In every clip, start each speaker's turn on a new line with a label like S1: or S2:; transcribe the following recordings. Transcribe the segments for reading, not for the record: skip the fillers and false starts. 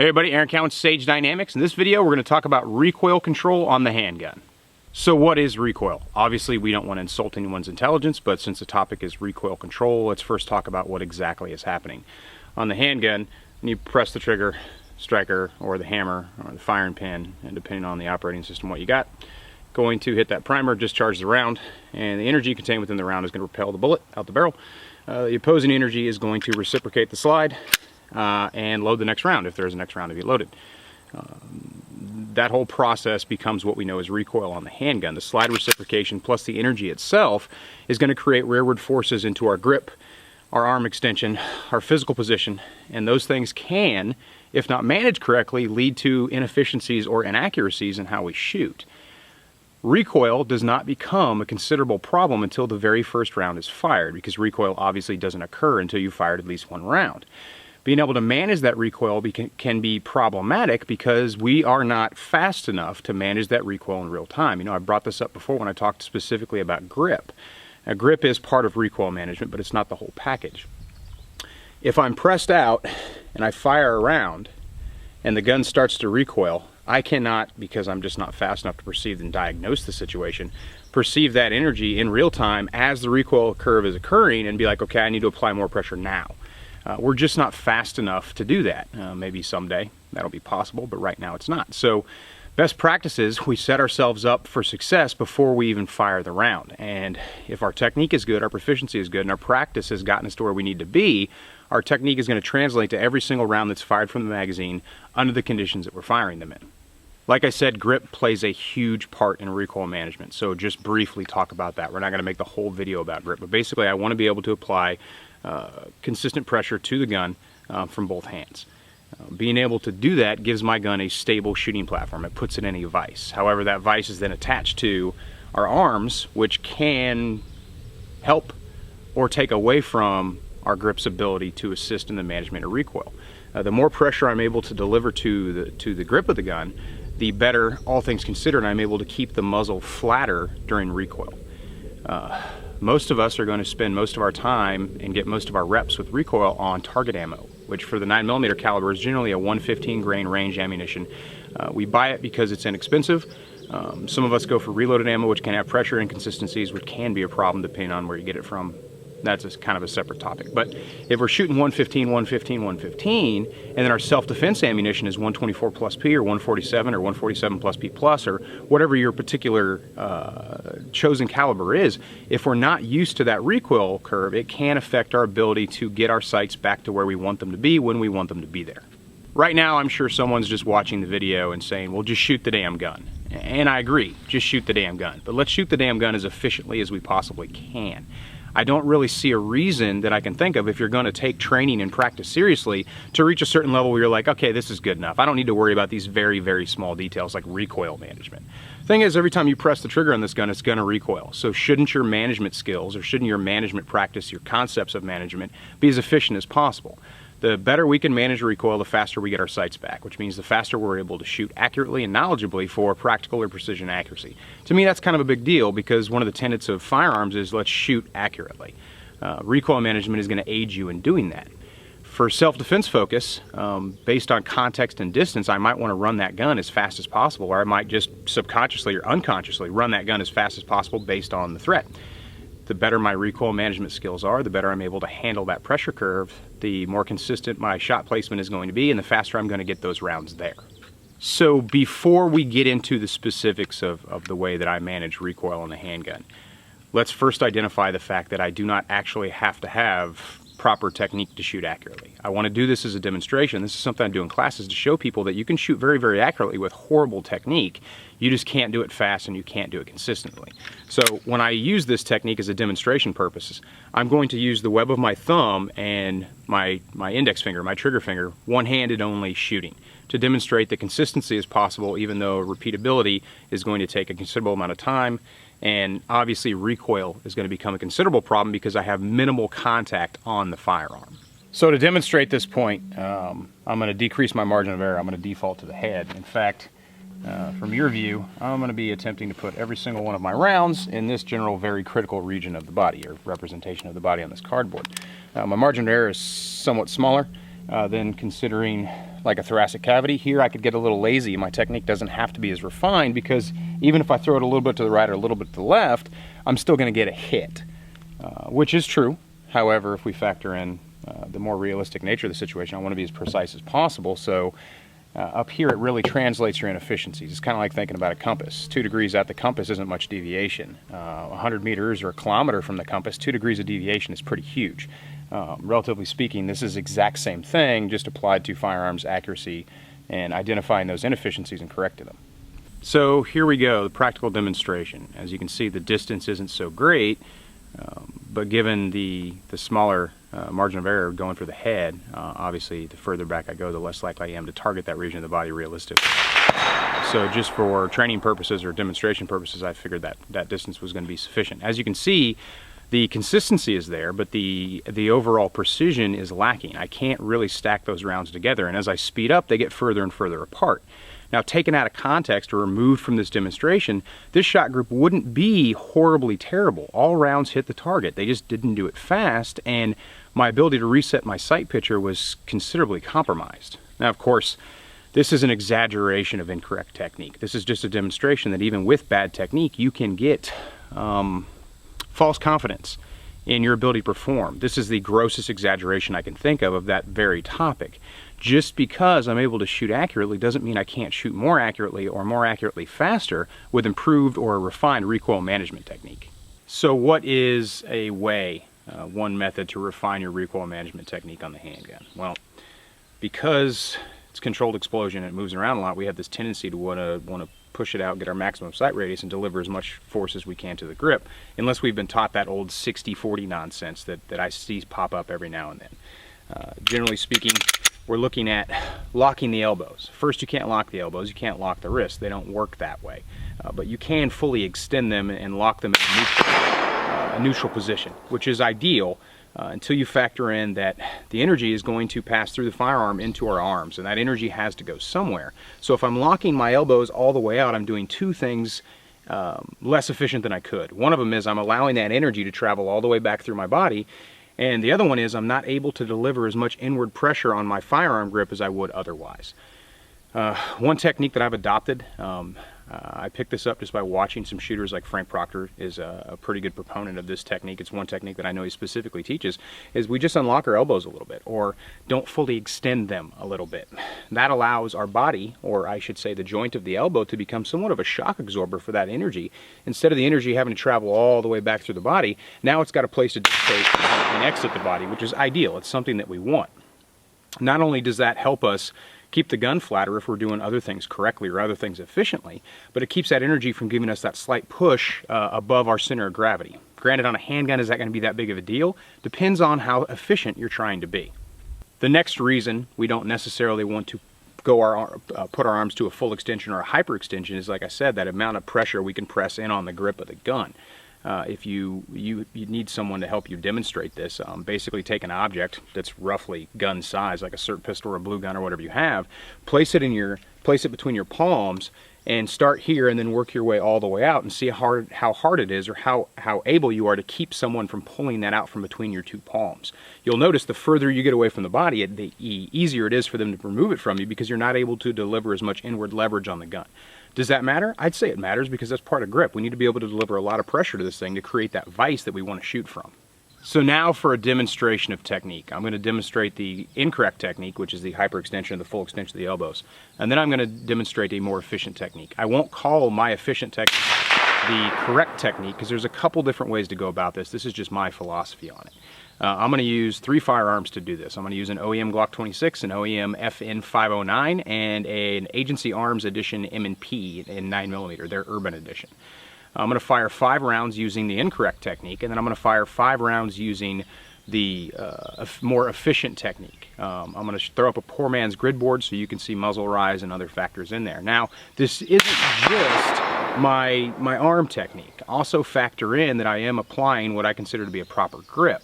S1: Hey everybody, Aaron Cowan, Sage Dynamics. In this video, we're going to talk about recoil control on the handgun. So what is recoil? Obviously, we don't want to insult anyone's intelligence, but since the topic is recoil control, let's first talk about what exactly is happening. On the handgun, when you press the trigger, striker, or the hammer, or the firing pin, and depending on the operating system what you got, going to hit that primer, discharge the round, and the energy contained within the round is going to repel the bullet out the barrel. The opposing energy is going to reciprocate the slide, and load the next round if there's a next round to be loaded. That whole process becomes what we know as recoil on the handgun. The slide reciprocation plus the energy itself is going to create rearward forces into our grip, our arm extension, our physical position, and those things can, if not managed correctly, lead to inefficiencies or inaccuracies in how we shoot. Recoil does not become a considerable problem until the very first round is fired, because recoil obviously doesn't occur until you've fired at least one round. Being able to manage that recoil can be problematic because we are not fast enough to manage that recoil in real time. You know, I brought this up before when I talked specifically about grip. Now, grip is part of recoil management, but it's not the whole package. If I'm pressed out and I fire a round and the gun starts to recoil, I cannot, because I'm just not fast enough to perceive and diagnose the situation, perceive that energy in real time as the recoil curve is occurring and be like, okay, I need to apply more pressure now. We're just not fast enough to do that. Maybe someday that'll be possible, but right now it's not. So best practices, we set ourselves up for success before we even fire the round. And if our technique is good, our proficiency is good, and our practice has gotten us to where we need to be, our technique is going to translate to every single round that's fired from the magazine under the conditions that we're firing them in. Like I said, grip plays a huge part in recoil management, so just briefly talk about that. We're not going to make the whole video about grip, but basically I want to be able to apply consistent pressure to the gun from both hands. Being able to do that gives my gun a stable shooting platform. It puts it in a vise. However, that vise is then attached to our arms, which can help or take away from our grip's ability to assist in the management of recoil. The more pressure I'm able to deliver to the grip of the gun, the better, all things considered, I'm able to keep the muzzle flatter during recoil. Most of us are going to spend most of our time and get most of our reps with recoil on target ammo, which for the 9mm caliber is generally a 115 grain range ammunition. We buy it because it's inexpensive. Some of us go for reloaded ammo, which can have pressure inconsistencies, which can be a problem depending on where you get it from. That's kind of a separate topic. But if we're shooting 115, 115, 115, and then our self-defense ammunition is 124 plus P or 147 or 147 plus P plus or whatever your particular chosen caliber is, if we're not used to that recoil curve, it can affect our ability to get our sights back to where we want them to be when we want them to be there. Right now, I'm sure someone's just watching the video and saying, well, just shoot the damn gun. And I agree, just shoot the damn gun. But let's shoot the damn gun as efficiently as we possibly can. I don't really see a reason that I can think of, if you're going to take training and practice seriously, to reach a certain level where you're like, okay, this is good enough. I don't need to worry about these very, very small details like recoil management. Thing is, every time you press the trigger on this gun, it's going to recoil. So shouldn't your management skills, or shouldn't your management practice, your concepts of management, be as efficient as possible? The better we can manage recoil, the faster we get our sights back, which means the faster we're able to shoot accurately and knowledgeably for practical or precision accuracy. To me, that's kind of a big deal, because one of the tenets of firearms is let's shoot accurately. Recoil management is going to aid you in doing that. For self-defense focus, based on context and distance, I might want to run that gun as fast as possible, or I might just subconsciously or unconsciously run that gun as fast as possible based on the threat. The better my recoil management skills are, the better I'm able to handle that pressure curve, the more consistent my shot placement is going to be, and the faster I'm going to get those rounds there. So before we get into the specifics of the way that I manage recoil on the handgun, let's first identify the fact that I do not actually have to have proper technique to shoot accurately. I want to do this as a demonstration. This is something I do in classes to show people that you can shoot very, very accurately with horrible technique. You just can't do it fast and you can't do it consistently. So when I use this technique as a demonstration purposes, I'm going to use the web of my thumb and my index finger, my trigger finger, one-handed only shooting, to demonstrate that consistency is possible, even though repeatability is going to take a considerable amount of time. And obviously recoil is going to become a considerable problem because I have minimal contact on the firearm. So to demonstrate this point, I'm going to decrease my margin of error. I'm going to default to the head. In fact, from your view, I'm going to be attempting to put every single one of my rounds in this general very critical region of the body, or representation of the body on this cardboard. My margin of error is somewhat smaller than considering like a thoracic cavity. Here I could get a little lazy. My technique doesn't have to be as refined because even if I throw it a little bit to the right or a little bit to the left, I'm still going to get a hit, which is true. However, if we factor in the more realistic nature of the situation, I want to be as precise as possible. So up here, it really translates your inefficiencies. It's kind of like thinking about a compass. 2 degrees at the compass isn't much deviation. 100 meters or a kilometer from the compass, 2 degrees of deviation is pretty huge. Relatively speaking, this is the exact same thing, just applied to firearms accuracy and identifying those inefficiencies and correcting them. So here we go, the practical demonstration. As you can see, the distance isn't so great, but given the smaller margin of error going for the head, obviously the further back I go, the less likely I am to target that region of the body realistically. So just for training purposes or demonstration purposes, I figured that distance was going to be sufficient. As you can see, the consistency is there, but the overall precision is lacking. I can't really stack those rounds together, and as I speed up, they get further and further apart. Now, taken out of context or removed from this demonstration, this shot group wouldn't be horribly terrible. All rounds hit the target. They just didn't do it fast, and my ability to reset my sight picture was considerably compromised. Now, of course, this is an exaggeration of incorrect technique. This is just a demonstration that even with bad technique, you can get false confidence in your ability to perform. This is the grossest exaggeration I can think of that very topic. Just because I'm able to shoot accurately doesn't mean I can't shoot more accurately or more accurately faster with improved or refined recoil management technique. So what is a way, one method to refine your recoil management technique on the handgun? Well, because it's controlled explosion and it moves around a lot, we have this tendency to want to push it out, get our maximum sight radius, and deliver as much force as we can to the grip, unless we've been taught that old 60-40 nonsense that I see pop up every now and then. Generally speaking, we're looking at locking the elbows. First, you can't lock the elbows, you can't lock the wrists. They don't work that way. But you can fully extend them and lock them in a neutral position, which is ideal until you factor in that the energy is going to pass through the firearm into our arms, and that energy has to go somewhere. So if I'm locking my elbows all the way out, I'm doing two things less efficient than I could. One of them is I'm allowing that energy to travel all the way back through my body, and the other one is I'm not able to deliver as much inward pressure on my firearm grip as I would otherwise. One technique that I've adopted, I picked this up just by watching some shooters like Frank Proctor is a pretty good proponent of this technique. It's one technique that I know he specifically teaches, is we just unlock our elbows a little bit or don't fully extend them a little bit. That allows our body, or I should say the joint of the elbow, to become somewhat of a shock absorber for that energy. Instead of the energy having to travel all the way back through the body, now it's got a place to dissipate and exit the body, which is ideal. It's something that we want. Not only does that help us keep the gun flatter if we're doing other things correctly or other things efficiently, but it keeps that energy from giving us that slight push above our center of gravity. Granted, on a handgun, is that going to be that big of a deal? Depends on how efficient you're trying to be. The next reason we don't necessarily want to go put our arms to a full extension or a hyperextension is, like I said, that amount of pressure we can press in on the grip of the gun. If you need someone to help you demonstrate this, basically take an object that's roughly gun size, like a SIRT pistol or a blue gun or whatever you have, place it between your palms, and start here and then work your way all the way out and see how hard it is, or how able you are to keep someone from pulling that out from between your two palms. You'll notice the further you get away from the body, the easier it is for them to remove it from you, because you're not able to deliver as much inward leverage on the gun. Does that matter? I'd say it matters, because that's part of grip. We need to be able to deliver a lot of pressure to this thing to create that vise that we want to shoot from. So now for a demonstration of technique. I'm going to demonstrate the incorrect technique, which is the hyperextension, the full extension of the elbows. And then I'm going to demonstrate a more efficient technique. I won't call my efficient technique the correct technique, because there's a couple different ways to go about this. This is just my philosophy on it. I'm going to use 3 firearms to do this. I'm going to use an OEM Glock 26, an OEM FN 509, and an Agency Arms Edition M&P in 9mm, their Urban Edition. I'm going to fire 5 rounds using the incorrect technique, and then I'm going to fire 5 rounds using the more efficient technique. I'm going to throw up a poor man's grid board so you can see muzzle rise and other factors in there. Now, this isn't just my arm technique. Also factor in that I am applying what I consider to be a proper grip.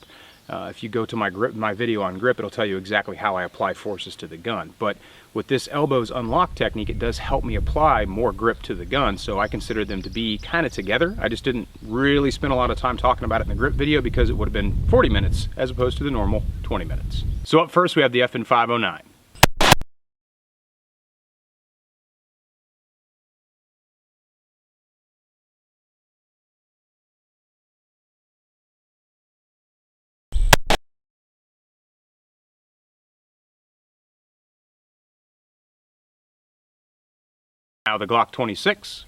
S1: If you go to my video on grip, it'll tell you exactly how I apply forces to the gun. But with this elbows unlock technique, it does help me apply more grip to the gun, so I consider them to be kind of together. I just didn't really spend a lot of time talking about it in the grip video, because it would have been 40 minutes as opposed to the normal 20 minutes. So up first we have the FN 509. Now the Glock 26.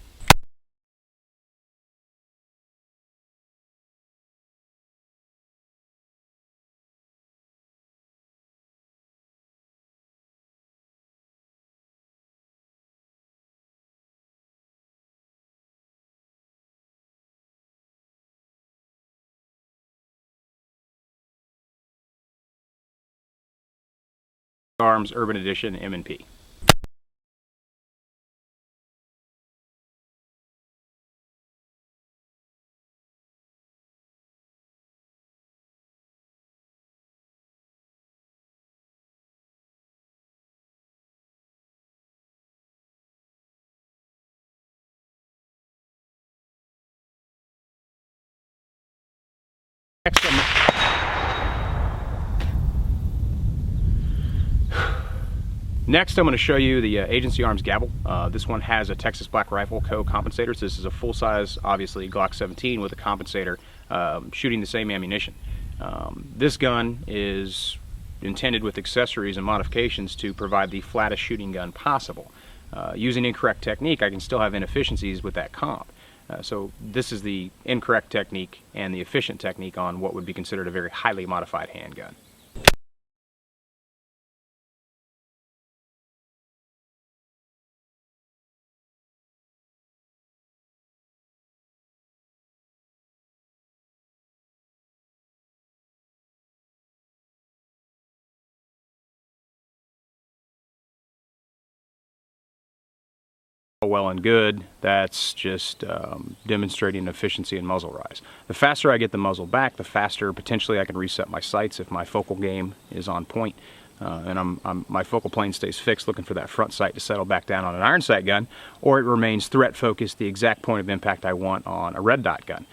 S1: Arms Urban Edition M&P. Next, I'm going to show you the Agency Arms Gavel. This one has a Texas Black Rifle Co. compensator. So this is a full-size, obviously, Glock 17 with a compensator shooting the same ammunition. This gun is intended with accessories and modifications to provide the flattest shooting gun possible. Using incorrect technique, I can still have inefficiencies with that comp. So this is the incorrect technique and the efficient technique on what would be considered a very highly modified handgun. Well and good, that's just demonstrating efficiency and muzzle rise. The faster I get the muzzle back, the faster potentially I can reset my sights if my focal game is on point. And my focal plane stays fixed looking for that front sight to settle back down on an iron sight gun, or it remains threat focused, the exact point of impact I want on a red dot gun.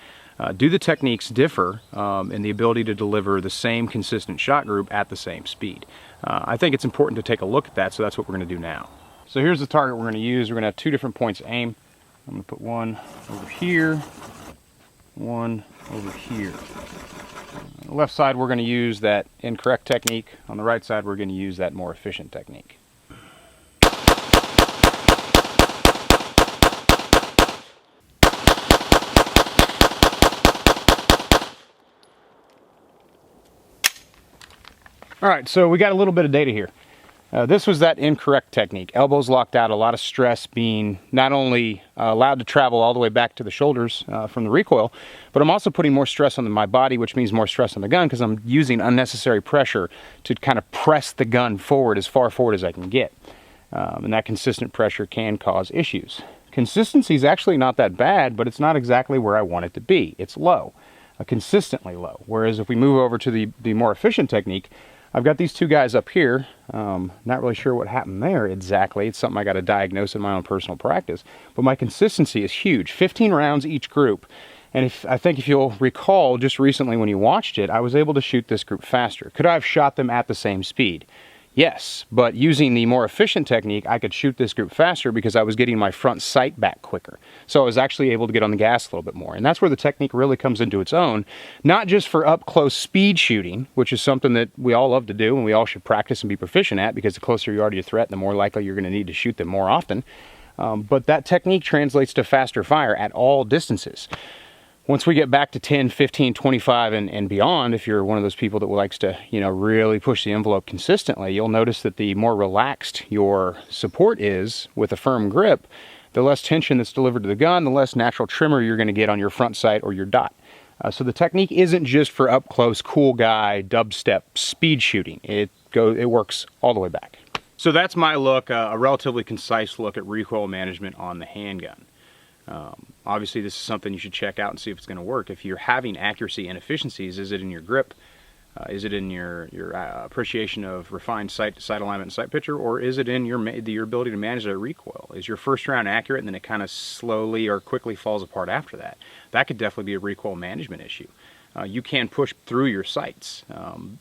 S1: Do the techniques differ in the ability to deliver the same consistent shot group at the same speed? I think it's important to take a look at that, so that's what we're going to do now. So here's the target we're going to use. We're going to have two different points of aim. I'm going to put one over here, one over here. On the left side we're going to use that incorrect technique. On the right side we're going to use that more efficient technique. Alright, so we got a little bit of data here. This was that incorrect technique. Elbows locked out, a lot of stress being not only allowed to travel all the way back to the shoulders from the recoil, but I'm also putting more stress on my body, which means more stress on the gun because I'm using unnecessary pressure to kind of press the gun forward as far forward as I can get. And that consistent pressure can cause issues. Consistency is actually not that bad, but it's not exactly where I want it to be. It's low, consistently low. Whereas if we move over to the more efficient technique, I've got these two guys up here. Not really sure what happened there exactly. It's something I got to diagnose in my own personal practice. But my consistency is huge. 15 rounds each group. And I think if you'll recall, just recently when you watched it, I was able to shoot this group faster. Could I have shot them at the same speed? Yes, but using the more efficient technique, I could shoot this group faster because I was getting my front sight back quicker. So I was actually able to get on the gas a little bit more. And that's where the technique really comes into its own, not just for up-close speed shooting, which is something that we all love to do and we all should practice and be proficient at because the closer you are to your threat, the more likely you're going to need to shoot them more often. But that technique translates to faster fire at all distances. Once we get back to 10, 15, 25 and beyond, if you're one of those people that likes to, really push the envelope consistently, you'll notice that the more relaxed your support is with a firm grip, the less tension that's delivered to the gun, the less natural tremor you're going to get on your front sight or your dot. So the technique isn't just for up close, cool guy, dubstep, speed shooting. It works all the way back. So that's my look, a relatively concise look at recoil management on the handgun. Obviously this is something you should check out and see if it's going to work. If you're having accuracy inefficiencies, is it in your grip? Is it in your appreciation of refined sight alignment and sight picture, or is it in your ability to manage that recoil? Is your first round accurate and then it kind of slowly or quickly falls apart after that? That could definitely be a recoil management issue. You can push through your sights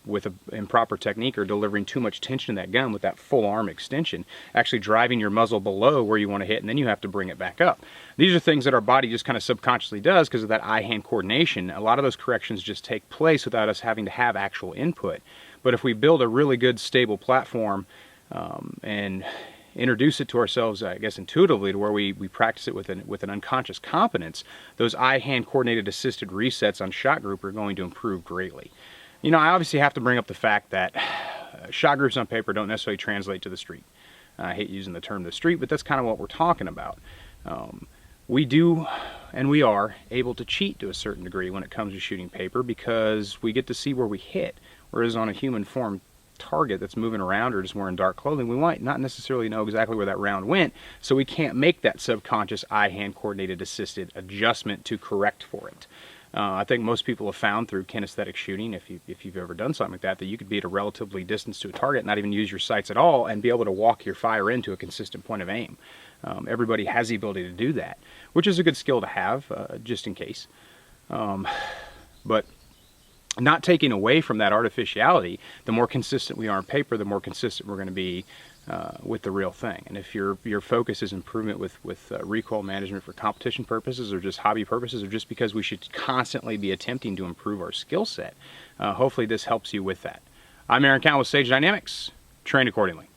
S1: with an improper technique or delivering too much tension in that gun with that full arm extension, actually driving your muzzle below where you want to hit, and then you have to bring it back up. These are things that our body just kind of subconsciously does because of that eye-hand coordination. A lot of those corrections just take place without us having to have actual input. But if we build a really good stable platform and introduce it to ourselves, I guess, intuitively, to where we practice it with an unconscious competence, those eye-hand coordinated assisted resets on shot group are going to improve greatly. You know, I obviously have to bring up the fact that shot groups on paper don't necessarily translate to the street. I hate using the term the street, but that's kind of what we're talking about. We do, and we are, able to cheat to a certain degree when it comes to shooting paper, because we get to see where we hit, whereas on a human form target that's moving around or just wearing dark clothing, we might not necessarily know exactly where that round went, so we can't make that subconscious eye-hand coordinated assisted adjustment to correct for it. I think most people have found through kinesthetic shooting, if you've ever done something like that, that you could be at a relatively distance to a target, not even use your sights at all, and be able to walk your fire into a consistent point of aim. Everybody has the ability to do that, which is a good skill to have, just in case. But not taking away from that artificiality, the more consistent we are on paper, the more consistent we're going to be with the real thing. And if your focus is improvement with recoil management for competition purposes, or just hobby purposes, or just because we should constantly be attempting to improve our skill set, hopefully this helps you with that. I'm Aaron Count with Sage Dynamics. Train accordingly.